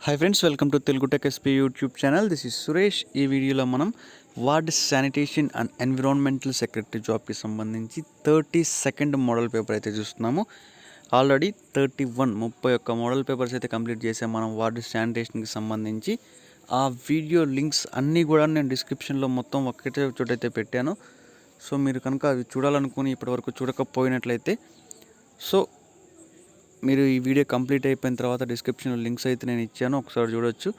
Hi friends, welcome to Telugu tech SP YouTube channel. This is Suresh. ఈ వీడియోలో మనం ward sanitation and environmental secretary జాబ్కి సంబంధించి 32nd మోడల్ పేపర్ అయితే చూస్తున్నాము. ఆల్రెడీ 31 మోడల్ పేపర్స్ అయితే కంప్లీట్ చేసాం మనం వార్డ్ శానిటేషన్కి సంబంధించి. ఆ వీడియో లింక్స్ అన్నీ కూడా నేను డిస్క్రిప్షన్లో మొత్తం ఒక్కటే చోటైతే పెట్టాను. సో మీరు కనుక అవి చూడాలనుకుని ఇప్పటివరకు చూడకపోయినట్లయితే మీరు ఈ వీడియో కంప్లీట్ అయిపోయిన తర్వాత డిస్క్రిప్షన్లో లింక్స్ అయితే నేను ఇచ్చాను, ఒకసారి చూడొచ్చు.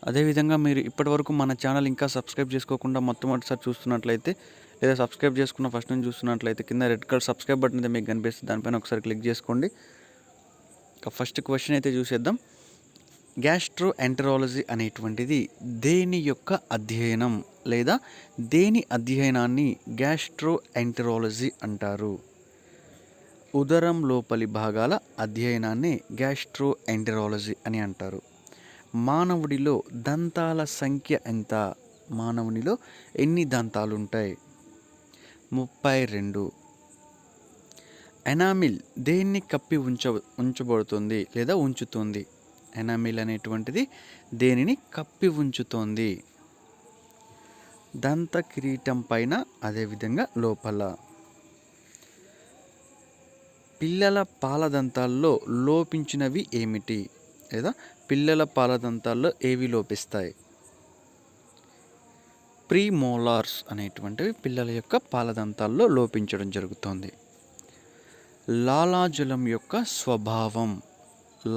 అదేవిధంగా మీరు ఇప్పటివరకు మన ఛానల్ ఇంకా సబ్స్క్రైబ్ చేసుకోకుండా మొట్టమొదటిసారి చూస్తున్నట్లయితే, లేదా సబ్స్క్రైబ్ చేసుకున్న ఫస్ట్ నుంచి చూస్తున్నట్లయితే కింద రెడ్ కలర్ సబ్స్క్రైబ్ బటన్ అయితే మీకు కనిపిస్తుంది, దానిపైన ఒకసారి క్లిక్ చేసుకోండి. ఫస్ట్ క్వశ్చన్ అయితే చూసేద్దాం. గ్యాస్ట్రో ఎంటరాలజీ అనేటువంటిది దేని యొక్క అధ్యయనం లేదా దేని అధ్యయనాన్ని గ్యాస్ట్రో ఎంటరాలజీ అంటారు? ఉదరం లోపలి భాగాల అధ్యయనాన్ని గ్యాస్ట్రో ఎంటరాలజీ అని అంటారు. మానవుడిలో దంతాల సంఖ్య ఎంత? మానవునిలో ఎన్ని దంతాలు ఉంటాయి? 32. ఎనామిల్ దేన్ని కప్పి ఉంచబడుతుంది లేదా ఉంచుతుంది? ఎనామిల్ అనేటువంటిది దేనిని కప్పి ఉంచుతోంది? దంత కిరీటం పైన, అదేవిధంగా లోపల. పిల్లల పాలదంతాల్లో లోపించినవి ఏమిటి? లేదా పిల్లల పాలదంతాల్లో ఏవి లోపిస్తాయి? ప్రీమోలార్స్ అనేటువంటివి పిల్లల యొక్క పాలదంతాల్లో లోపించడం జరుగుతుంది. లాలాజలం యొక్క స్వభావం.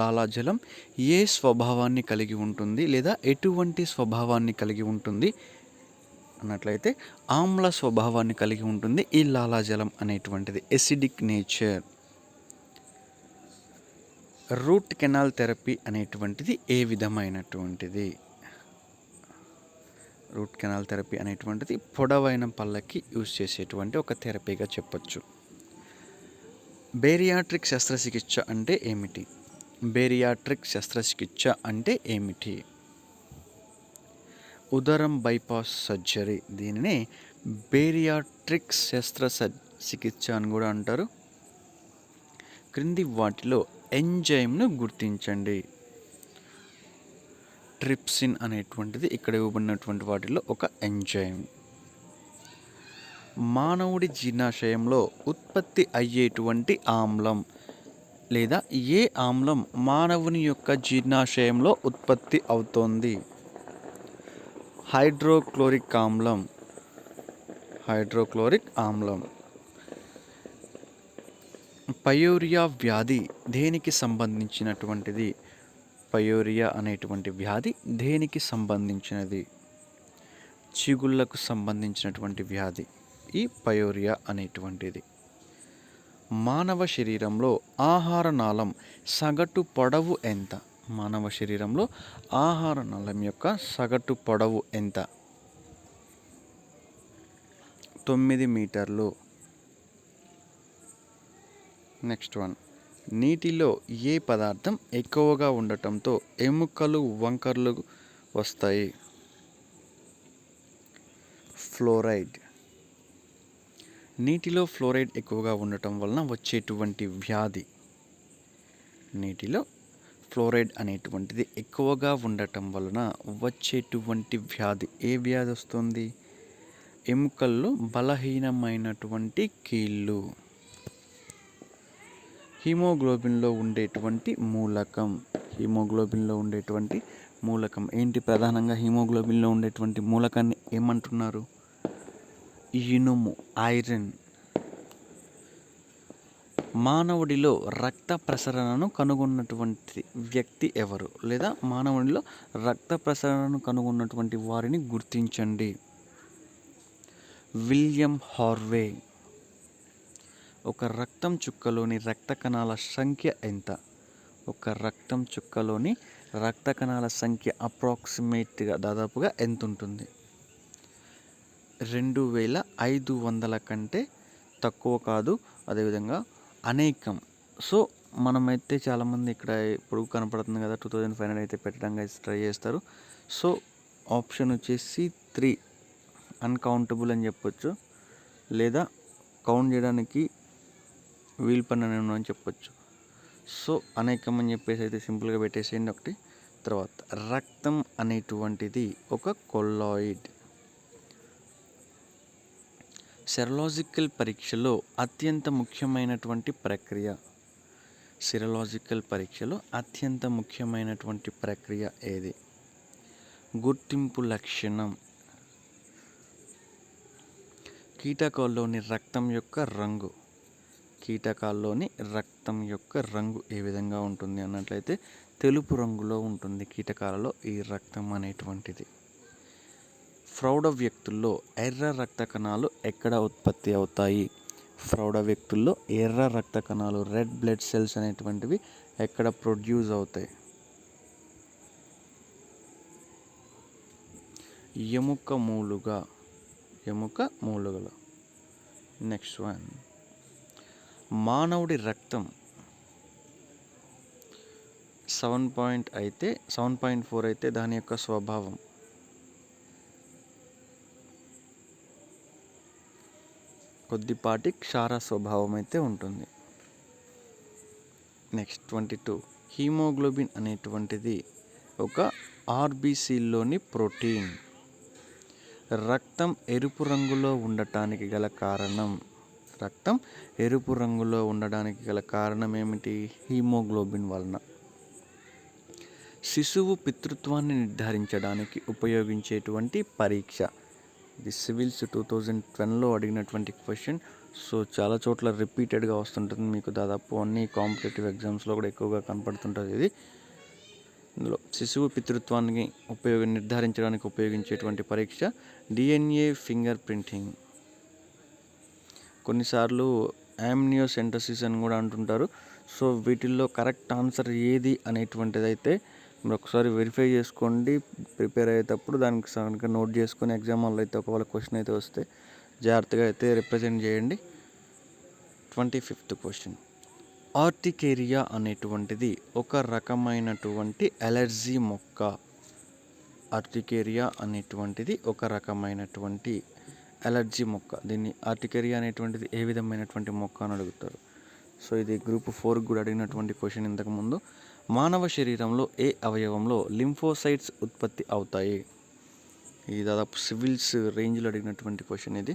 లాలాజలం ఏ స్వభావాన్ని కలిగి ఉంటుంది లేదా ఎటువంటి స్వభావాన్ని కలిగి ఉంటుంది అన్నట్లయితే ఆమ్ల స్వభావాన్ని కలిగి ఉంటుంది ఈ లాలాజలం అనేటువంటిది, acidic nature. Root canal therapy అనేటువంటిది ఏ విధమైనటువంటిది? రూట్ కెనాల్ థెరపీ అనేటువంటిది పొడవైన పళ్ళకి యూజ్ చేసేటువంటి ఒక థెరపీగా చెప్పొచ్చు. బేరియాట్రిక్ శస్త్రచికిత్స అంటే ఏమిటి? బేరియాట్రిక్ శస్త్రచికిత్స అంటే ఏమిటి? ఉదరం బైపాస్ సర్జరీ, దీనినే బేరియాట్రిక్ శస్త్రచికిత్స అని కూడా అంటారు. క్రింది వాటిలో ఎంజైమ్ను గుర్తించండి. ట్రిప్సిన్ అనేటువంటిది ఇక్కడ ఇవ్వబడినటువంటి వాటిలో ఒక ఎంజైమ్. మానవుడి జీర్ణాశయంలో ఉత్పత్తి అయ్యేటువంటి ఆమ్లం లేదా ఏ ఆమ్లం మానవుని యొక్క జీర్ణాశయంలో ఉత్పత్తి అవుతోంది? హైడ్రోక్లోరిక్ ఆమ్లం. హైడ్రోక్లోరిక్ ఆమ్లం. పయోరియా వ్యాధి దేనికి సంబంధించినటువంటిది? పయోరియా అనేటువంటి వ్యాధి దేనికి సంబంధించినది? చిగుళ్లకు సంబంధించినటువంటి వ్యాధి ఈ పయోరియా అనేటువంటిది. మానవ శరీరంలో ఆహార నాళం సగటు పొడవు ఎంత? మానవ శరీరంలో ఆహార నాళం యొక్క సగటు పొడవు ఎంత? 9 మీటర్లు. Next one. నీటిలో ఏ పదార్థం ఎక్కువగా ఉండటంతో ఎముకలు వంకర్లు వస్తాయి? ఫ్లోరైడ్. నీటిలో ఫ్లోరైడ్ ఎక్కువగా ఉండటం వలన వచ్చేటువంటి వ్యాధి. నీటిలో ఫ్లోరైడ్ అనేటువంటిది ఎక్కువగా ఉండటం వలన వచ్చేటువంటి వ్యాధి, ఏ వ్యాధి వస్తుంది? ఎముకల్లో బలహీనమైనటువంటి కీళ్ళు. హిమోగ్లోబిన్లో ఉండేటువంటి మూలకం. హిమోగ్లోబిన్లో ఉండేటువంటి మూలకం ఏంటి? ప్రధానంగా హిమోగ్లోబిన్లో ఉండేటువంటి మూలకాన్ని ఏమంటున్నారు? ఇనుము, ఐరన్. మానవుడిలో రక్త ప్రసరణను కనుగొన్నటువంటి వ్యక్తి ఎవరు? లేదా మానవుడిలో రక్త ప్రసరణను కనుగొన్నటువంటి వారిని గుర్తించండి. William Harvey. ఒక రక్తం చుక్కలోని రక్త కణాల సంఖ్య ఎంత? ఒక రక్తం చుక్కలోని రక్త కణాల సంఖ్య అప్రాక్సిమేట్గా దాదాపుగా ఎంత ఉంటుంది? 2500 కంటే తక్కువ కాదు, అదేవిధంగా అనేకం. సో మనమైతే చాలామంది ఇక్కడ ఇప్పుడు కనపడుతుంది కదా 2500 అయితే పెట్టడానికి ట్రై చేస్తారు. సో ఆప్షన్ వచ్చేసి 3 అన్కౌంటబుల్ అని చెప్పొచ్చు, లేదా కౌంట్ చేయడానికి వీల్ పని అని చెప్పొచ్చు. సో అనేకం అని చెప్పేసి అయితే సింపుల్గా పెట్టేసేయండి. ఒకటి తర్వాత రక్తం అనేటువంటిది ఒక కొల్లాయిడ్. సెరలాజికల్ పరీక్షలో అత్యంత ముఖ్యమైనటువంటి ప్రక్రియ. సెరలాజికల్ పరీక్షలో అత్యంత ముఖ్యమైనటువంటి ప్రక్రియ ఏది? గుర్తింపు లక్షణం. కీటకాల్లోని రక్తం యొక్క రంగు. కీటకాల్లోని రక్తం యొక్క రంగు ఏ విధంగా ఉంటుంది అన్నట్లయితే తెలుపు రంగులో ఉంటుంది కీటకాలలో ఈ రక్తం అనేటువంటిది. ప్రౌఢ వ్యక్తుల్లో ఎర్ర రక్త కణాలు ఎక్కడ ఉత్పత్తి అవుతాయి? ప్రౌఢ వ్యక్తుల్లో ఎర్ర రక్త కణాలు, రెడ్ బ్లడ్ సెల్స్ అనేటువంటివి ఎక్కడ ప్రొడ్యూస్ అవుతాయి? ఎముక మూలుగలో. నెక్స్ట్ వన్, మానవుడి రక్తం 7.4 అయితే దాని యొక్క స్వభావం కొద్దిపాటి క్షార స్వభావం అయితే ఉంటుంది. నెక్స్ట్ 22, హీమోగ్లోబిన్ అనేటువంటిది ఒక ఆర్బీసీలోని ప్రోటీన్. రక్తం ఎరుపు రంగులో ఉండటానికి గల కారణం ఏమిటి? హీమోగ్లోబిన్ వలన. శిశువు పితృత్వాన్ని నిర్ధారించడానికి ఉపయోగించేటువంటి పరీక్ష. ఇది సివిల్స్ 2012లో అడిగినటువంటి క్వశ్చన్. సో చాలా చోట్ల రిపీటెడ్గా వస్తుంటుంది, మీకు దాదాపు అన్ని కాంపిటేటివ్ ఎగ్జామ్స్లో కూడా ఎక్కువగా కనపడుతుంటుంది ఇది. ఇందులో శిశువు పితృత్వాన్ని నిర్ధారించడానికి ఉపయోగించేటువంటి పరీక్ష డిఎన్ఏ ఫింగర్ ప్రింటింగ్. కొన్నిసార్లు యామ్నియోసెంటసిస్ అని కూడా అంటుంటారు. సో వీటిల్లో కరెక్ట్ ఆన్సర్ ఏది అనేటువంటిది అయితే మీరు ఒకసారి వెరిఫై చేసుకోండి. ప్రిపేర్ అయ్యేటప్పుడు దానికి సరిగ్గా నోట్ చేసుకొని ఎగ్జామ్ హాల్లో అయితే ఒకవేళ క్వశ్చన్ అయితే వస్తే జాగ్రత్తగా అయితే రిప్రజెంట్ చేయండి. 25th క్వశ్చన్, ఆర్టికేరియా అనేటువంటిది ఒక రకమైనటువంటి అలర్జీ మొక్క. ఆర్టికేరియా అనేటువంటిది ఒక రకమైనటువంటి అలర్జీ మొక్క. దీన్ని ఆర్టికేరియా అనేటువంటిది ఏ విధమైనటువంటి మొక్క అని అడుగుతారు. సో ఇది గ్రూప్ 4 కూడా అడిగినటువంటి క్వశ్చన్ ఇంతకుముందు. మానవ శరీరంలో ఏ అవయవంలో లింఫోసైట్స్ ఉత్పత్తి అవుతాయి? ఇది దాదాపు సివిల్స్ రేంజ్లో అడిగినటువంటి క్వశ్చన్ ఇది.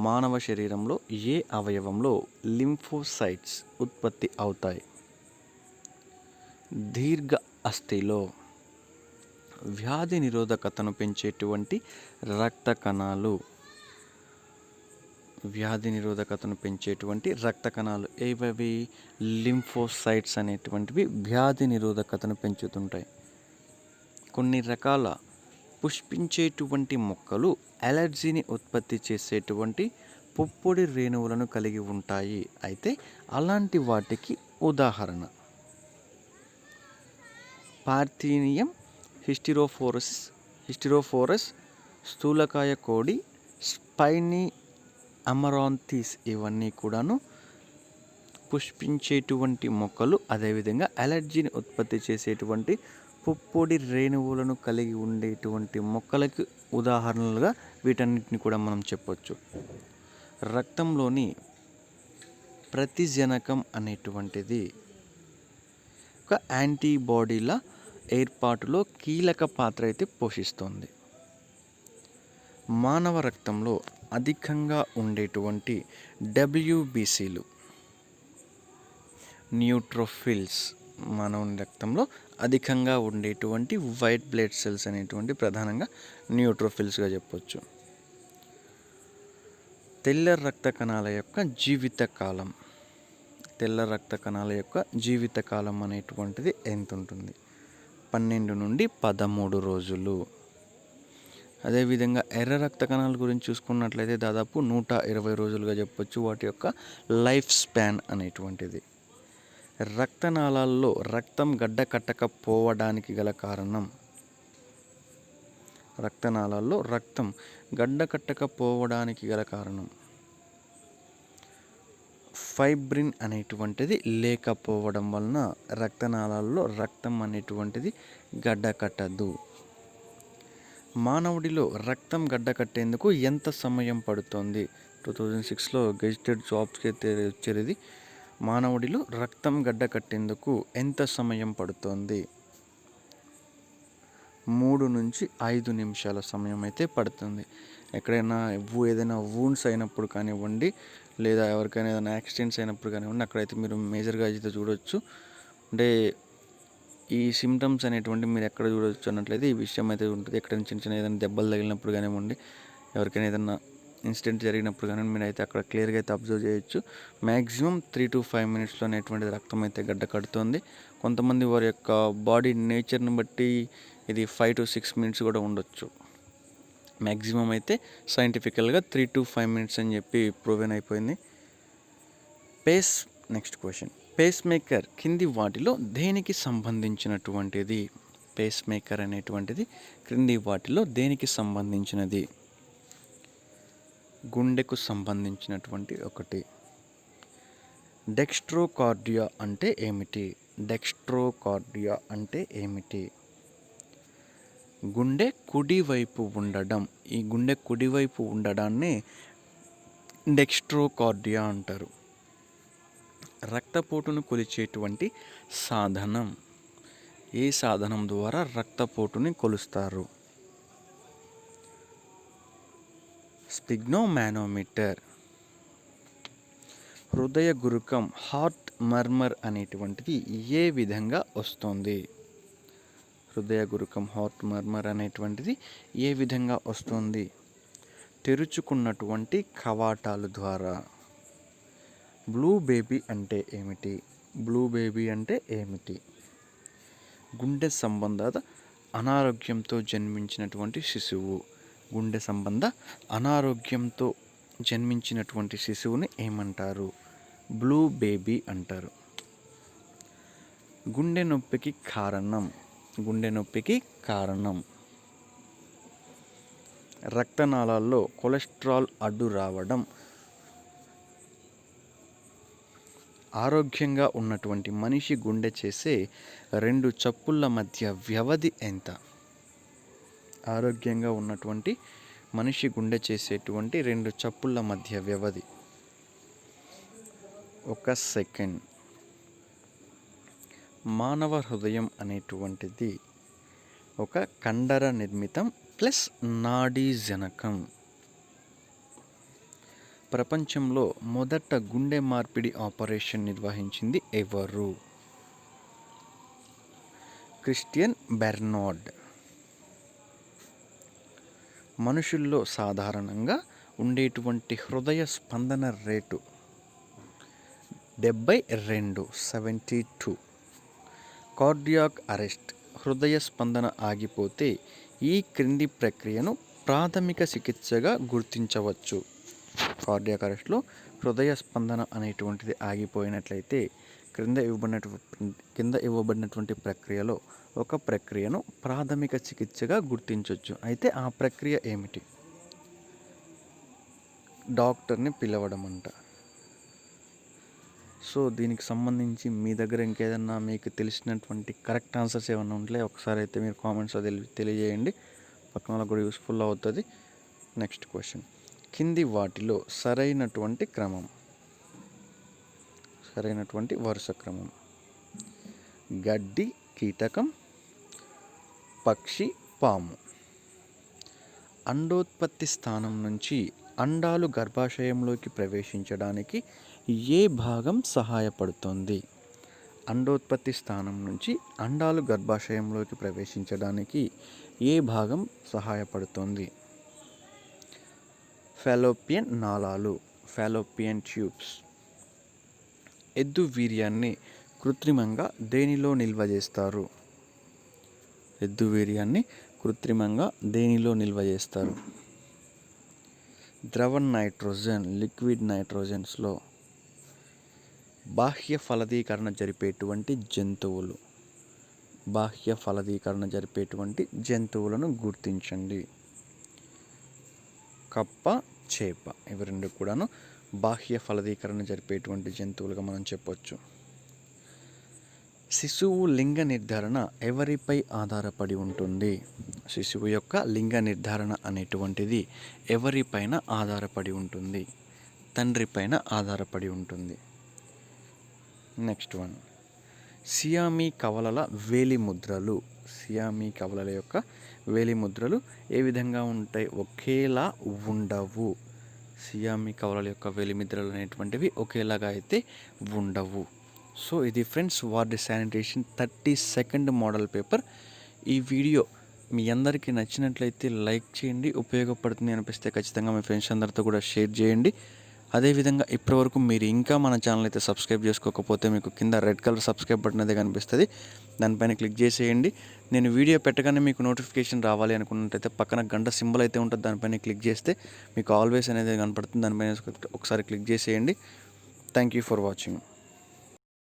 మానవ శరీరంలో ఏ అవయవంలో లింఫోసైట్స్ ఉత్పత్తి అవుతాయి? దీర్ఘ అస్థిలో. వ్యాధి నిరోధకతను పెంచేటువంటి రక్త కణాలు. ఏవవి? లింఫోసైట్స్ అనేటువంటివి వ్యాధి నిరోధకతను పెంచుతుంటాయి. కొన్ని రకాల పుష్పించేటువంటి మొక్కలు అలర్జీని ఉత్పత్తి చేసేటువంటి పుప్పొడి రేణువులను కలిగి ఉంటాయి. అయితే అలాంటి వాటికి ఉదాహరణ పార్థీనియం, హిస్టిరోఫోరస్, స్థూలకాయ కోడి, స్పైనీ అమరాంతిస్. ఇవన్నీ కూడాను పుష్పించేటువంటి మొక్కలు, అదేవిధంగా అలర్జీని ఉత్పత్తి చేసేటువంటి పుప్పొడి రేణువులను కలిగి ఉండేటువంటి మొక్కలకు ఉదాహరణలుగా వీటన్నిటిని కూడా మనం చెప్పొచ్చు. రక్తంలోని ప్రతిజనకం అనేటువంటిది ఒక యాంటీబాడీల ఏర్పాటులో కీలక పాత్ర అయితే పోషిస్తుంది. మానవ రక్తంలో అధికంగా ఉండేటువంటి డబ్ల్యూబీసీలు, న్యూట్రోఫిల్స్. మానవ రక్తంలో అధికంగా ఉండేటువంటి వైట్ బ్లడ్ సెల్స్ అనేటువంటి ప్రధానంగా న్యూట్రోఫిల్స్గా చెప్పొచ్చు. తెల్ల రక్త కణాల యొక్క జీవితకాలం అనేటువంటిది ఎంత ఉంటుంది? 12 నుండి 13 రోజులు. అదేవిధంగా ఎర్ర రక్త కణాల గురించి చూసుకున్నట్లయితే దాదాపు 120 రోజులుగా చెప్పొచ్చు వాటి యొక్క లైఫ్ స్పాన్ అనేటువంటిది. రక్తనాళాల్లో రక్తం గడ్డకట్టకపోవడానికి గల కారణం ఫైబ్రిన్ అనేటువంటిది లేకపోవడం వలన రక్తనాళాల్లో రక్తం అనేటువంటిది గడ్డకట్టదు. మానవుడిలో రక్తం గడ్డకట్టేందుకు ఎంత సమయం పడుతుంది? 2006లో గెజిటెడ్ జాబ్స్కి అయితే వచ్చేది. మానవుడిలో రక్తం గడ్డకట్టేందుకు ఎంత సమయం పడుతుంది? 3-5 నిమిషాల సమయం అయితే పడుతుంది. ఎక్కడైనా ఏదైనా వూండ్స్ అయినప్పుడు కానివ్వండి, లేదా ఎవరికైనా ఏదైనా యాక్సిడెంట్స్ అయినప్పుడు కానివ్వండి, అక్కడైతే మీరు మేజర్గా అయితే చూడొచ్చు. అంటే ఈ సిమ్టమ్స్ అనేటువంటి మీరు ఎక్కడ చూడవచ్చు అన్నట్లయితే ఈ విషయం అయితే ఉంటుంది. ఎక్కడైనా చిన్న చిన్న ఏదైనా దెబ్బలు తగిలినప్పుడు కానివ్వండి, ఎవరికైనా ఏదైనా ఇన్సిడెంట్ జరిగినప్పుడు కానీ మీరు అయితే అక్కడ క్లియర్గా అయితే అబ్జర్వ్ చేయొచ్చు. మ్యాక్సిమం 3-5 మినిట్స్లో అనేటువంటిది రక్తం అయితే గడ్డ కడుతుంది. కొంతమంది వారి యొక్క బాడీ నేచర్ని బట్టి ఇది 5-6 మినిట్స్ కూడా ఉండొచ్చు. మ్యాక్సిమం అయితే సైంటిఫికల్గా 3-5 మినిట్స్ అని చెప్పి ప్రూవెన్ అయిపోయింది. నెక్స్ట్ క్వశ్చన్, పేస్ మేకర్ కింది వాటిలో దేనికి సంబంధించినటువంటిది? పేస్ మేకర్ అనేటువంటిది క్రింది వాటిలో దేనికి సంబంధించినది? గుండెకు సంబంధించినటువంటి ఒకటి. డెక్స్ట్రోకార్డియా అంటే ఏమిటి? డెక్స్ట్రోకార్డియా అంటే ఏమిటి? గుండె కుడివైపు ఉండడం. ఈ గుండె కుడివైపు ఉండడాన్ని డెక్స్ట్రోకార్డియా అంటారు. రక్తపోటును కొలిచేటువంటి సాధనం. ఏ సాధనం ద్వారా రక్తపోటుని కొలుస్తారు? స్పిగ్నోమానోమీటర్. హృదయ గురుకం హార్ట్ మర్మర్ అనేటువంటిది ఏ విధంగా వస్తుంది? హృదయ గురుకం హార్ట్ మర్మర్ అనేటువంటిది ఏ విధంగా వస్తుంది? తెరుచుకున్నటువంటి కవాటాలు ద్వారా. బ్లూ బేబీ అంటే ఏమిటి? బ్లూ బేబీ అంటే ఏమిటి? గుండె సంబంధ అనారోగ్యంతో జన్మించినటువంటి శిశువు. గుండె సంబంధ అనారోగ్యంతో జన్మించినటువంటి శిశువుని ఏమంటారు? బ్లూ బేబీ అంటారు. గుండె నొప్పికి కారణం. గుండె నొప్పికి కారణం రక్తనాళాల్లో కొలెస్ట్రాల్ అడ్డు రావడం. ఆరోగ్యంగా ఉన్నటువంటి మనిషి గుండె చేసే 2 చప్పుళ్ళ మధ్య వ్యవధి ఎంత? ఆరోగ్యంగా ఉన్నటువంటి మనిషి గుండె చేసేటువంటి 2 చప్పుళ్ళ మధ్య వ్యవధి 1 సెకండ్. మానవ హృదయం అనేటువంటిది ఒక కండర నిర్మితం ప్లస్ నాడీ జనకం. ప్రపంచంలో మొదట గుండె మార్పిడి ఆపరేషన్ నిర్వహించింది ఎవరు? Christian Bernard. మనుషుల్లో సాధారణంగా ఉండేటువంటి హృదయ స్పందన రేటు 72. Cardiac arrest. హృదయ స్పందన ఆగిపోతే ఈ క్రింది ప్రక్రియను ప్రాథమిక చికిత్సగా గుర్తించవచ్చు. కార్డియాక్ అరెస్ట్లో హృదయ స్పందన అనేటువంటిది ఆగిపోయినట్లయితే కింద ఇవ్వబడినటువంటి ప్రక్రియలో ఒక ప్రక్రియను ప్రాథమిక చికిత్సగా గుర్తించవచ్చు. అయితే ఆ ప్రక్రియ ఏమిటి? డాక్టర్ని పిలవడం అంట. సో దీనికి సంబంధించి మీ దగ్గర ఇంకేదన్నా మీకు తెలిసినటువంటి కరెక్ట్ ఆన్సర్స్ ఏమైనా ఉంటే ఒకసారి అయితే మీరు కామెంట్స్లో తెలియజేయండి. పక్కన వాళ్ళకి కూడా యూస్ఫుల్ అవుతుంది. నెక్స్ట్ క్వశ్చన్, కింది వాటిలో సరైనటువంటి వరుస క్రమం. గడ్డి, కీటకం, పక్షి, పాము. అండోత్పత్తి స్థానం నుంచి అండాలు గర్భాశయంలోకి ప్రవేశించడానికి ఏ భాగం సహాయపడుతుంది? అండోత్పత్తి స్థానం నుంచి అండాలు గర్భాశయంలోకి ప్రవేశించడానికి ఏ భాగం సహాయపడుతుంది? ఫాలోపియన్ నాళాలు, ఫాలోపియన్ ట్యూబ్స్. ఎద్దు వీర్యాన్ని కృత్రిమంగా దేనిలో నిల్వ చేస్తారు? ఎద్దు వీర్యాన్ని కృత్రిమంగా దేనిలో నిల్వ చేస్తారు? ద్రవ నైట్రోజన్, లిక్విడ్ నైట్రోజన్స్లో. బాహ్య ఫలదీకరణ జరిపేటువంటి జంతువులను గుర్తించండి. కప్ప, చేప. ఇవి 2 కూడాను బాహ్య ఫలదీకరణ జరిపేటువంటి జంతువులుగా మనం చెప్పొచ్చు. శిశువు లింగ నిర్ధారణ ఎవరిపై ఆధారపడి ఉంటుంది? శిశువు యొక్క లింగ నిర్ధారణ అనేటువంటిది ఎవరిపైన ఆధారపడి ఉంటుంది? తండ్రి పైన ఆధారపడి ఉంటుంది. నెక్స్ట్ వన్, సియామీ కవలల వేలి ముద్రలు సియామీ కవలల యొక్క వేలి ముద్రలు ఏ విధంగా ఉంటాయి, ఒకేలా ఉండవు. సియామీ కవలల యొక్క వేలి ముద్రలు అనేటువంటివి ఒకేలాగా అయితే ఉండవు. సో ఇది friends ward sanitation 32nd model paper. ఈ వీడియో మీ అందరికీ నచ్చినట్లయితే లైక్ చేయండి, ఉపయోగపడుతుంది అనిపిస్తే ఖచ్చితంగా మీ ఫ్రెండ్స్ అందరితో కూడా షేర్ చేయండి. అదేవిధంగా ఇప్పటివరకు మీరు ఇంకా మన ఛానల్ అయితే సబ్స్క్రైబ్ చేసుకోకపోతే మీకు కింద రెడ్ కలర్ సబ్స్క్రైబ్ బటన్ అయితే కనిపిస్తుంది, దానిపైన క్లిక్ చేసేయండి. నేను వీడియో పెట్టగానే మీకు నోటిఫికేషన్ రావాలి అనుకున్నట్టయితే పక్కన గంట సింబల్ అయితే ఉంటుంది, దానిపైన క్లిక్ చేస్తే మీకు ఆల్వేస్ అనేది కనపడుతుంది, దానిపైన ఒకసారి క్లిక్ చేసేయండి. Thank you for watching.